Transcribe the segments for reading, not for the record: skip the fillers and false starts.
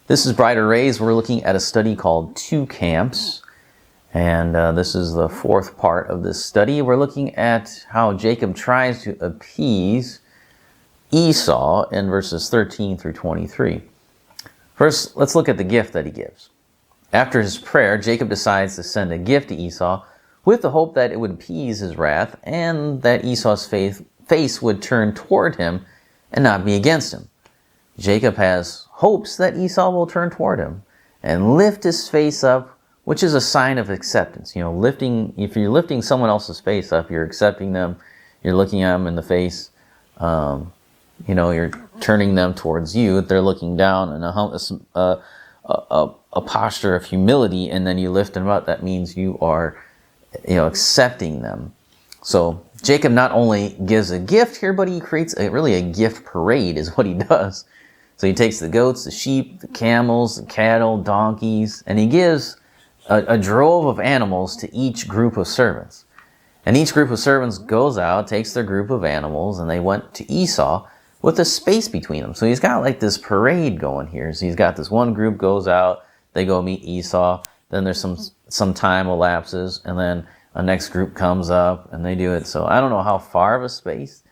This is Brighter Rays. We're looking at a study called Two Camps. And this is the fourth part of this study. We're looking at how Jacob tries to appease Esau in verses 13 through 23. First, let's look at the gift that he gives. After his prayer, Jacob decides to send a gift to Esau with the hope that it would appease his wrath and that Esau's face would turn toward him and not be against him. Jacob has hopes that Esau will turn toward him and lift his face up, which is a sign of acceptance. You know, if you're lifting someone else's face up, you're accepting them, you're looking at them in the face, you're turning them towards you. They're looking down in a posture of humility, and then you lift them up. That means you are, accepting them. So Jacob not only gives a gift here, but he creates a gift parade is what he does. So he takes the goats, the sheep, the camels, the cattle, donkeys, and he gives a drove of animals to each group of servants. And each group of servants goes out, takes their group of animals, and they went to Esau with a space between them. So he's got like this parade going here. So he's got this one group goes out, they go meet Esau, then there's some time elapses, and then a next group comes up and they do it. So I don't know how far of a space.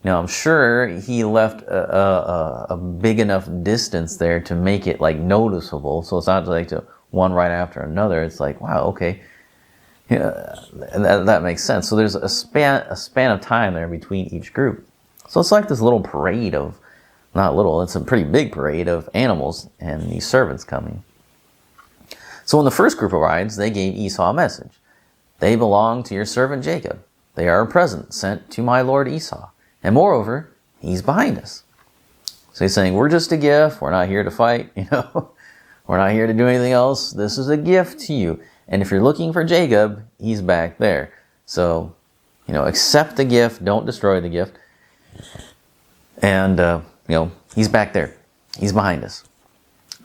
I'm sure he left a big enough distance there to make it like noticeable. So it's not like one right after another. It's like, wow, okay. Yeah, that makes sense. So there's a span of time there between each group. So it's like this little parade of, not little, it's a pretty big parade of animals and these servants coming. So when the first group arrives, they gave Esau a message. They belong to your servant Jacob. They are a present sent to my lord Esau. And moreover, he's behind us. So he's saying, we're just a gift. We're not here to fight. We're not here to do anything else. This is a gift to you. And if you're looking for Jacob, he's back there. So, accept the gift. Don't destroy the gift. And, he's back there. He's behind us.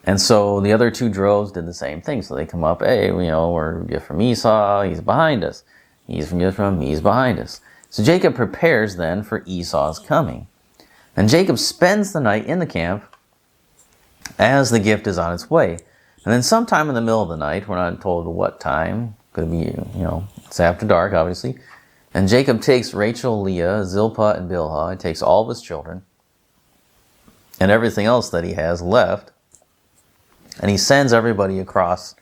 And so the other two droves did the same thing. So they come up, hey, we're a gift from Esau. He's behind us. He's behind us. So Jacob prepares then for Esau's coming. And Jacob spends the night in the camp as the gift is on its way. And then sometime in the middle of the night, we're not told what time, could be, it's after dark, obviously. And Jacob takes Rachel, Leah, Zilpah, and Bilhah, and takes all of his children and everything else that he has left, and he sends everybody across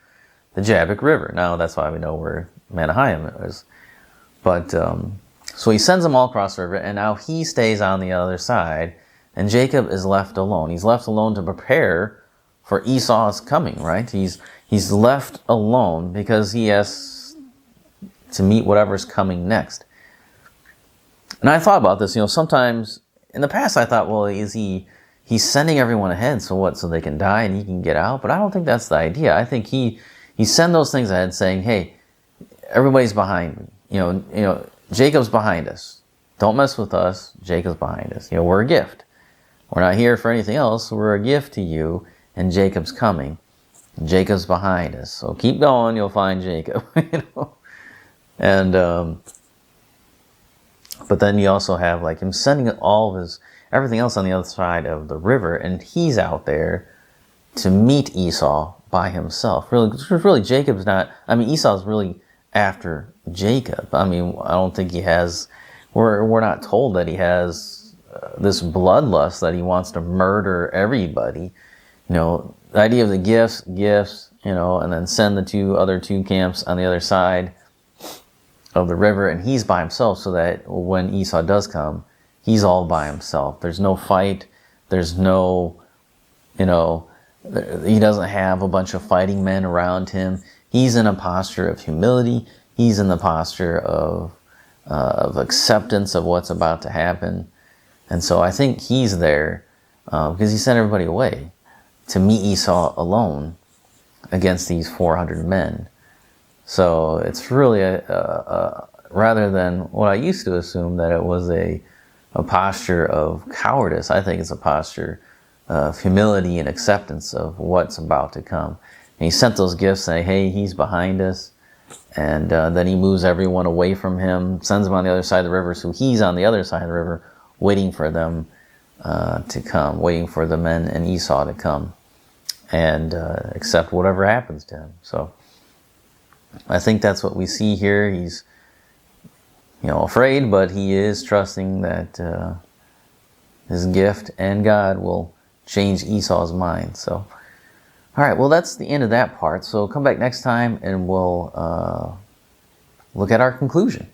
the Jabbok River. Now, that's why we know where Mahanaim is. But, so he sends them all across the river, and now he stays on the other side, and Jacob is left alone. He's left alone to prepare for Esau's coming, right? He's left alone because he has to meet whatever's coming next. And I thought about this, sometimes in the past I thought, well, he's sending everyone ahead, so what, so they can die and he can get out? But I don't think that's the idea. I think he sent those things ahead saying, hey, everybody's behind me. Jacob's behind us. Don't mess with us. Jacob's behind us. We're a gift. We're not here for anything else. We're a gift to you, and Jacob's coming. And Jacob's behind us. So keep going. You'll find Jacob. And but then you also have like him sending all of everything else on the other side of the river, and he's out there to meet Esau by himself. Really, Jacob's not. Esau's really after Jacob. I don't think he has. We're not told that he has this bloodlust that he wants to murder everybody. The idea of the gifts, and then send the other two camps on the other side of the river, and he's by himself, so that when Esau does come, he's all by himself. There's no fight. There's no, he doesn't have a bunch of fighting men around him. He's in a posture of humility. He's in the posture of acceptance of what's about to happen. And so I think he's there because he sent everybody away to meet Esau alone against these 400 men. So it's really rather than what I used to assume that it was a posture of cowardice, I think it's a posture of humility and acceptance of what's about to come. And he sent those gifts saying, hey, he's behind us. And then he moves everyone away from him, sends them on the other side of the river. So he's on the other side of the river waiting for them to come, waiting for the men and Esau to come. and accept whatever happens to him. So I think that's what we see here. He's, afraid, but he is trusting that his gift and God will change Esau's mind. So, all right, well, that's the end of that part. So come back next time and we'll look at our conclusion.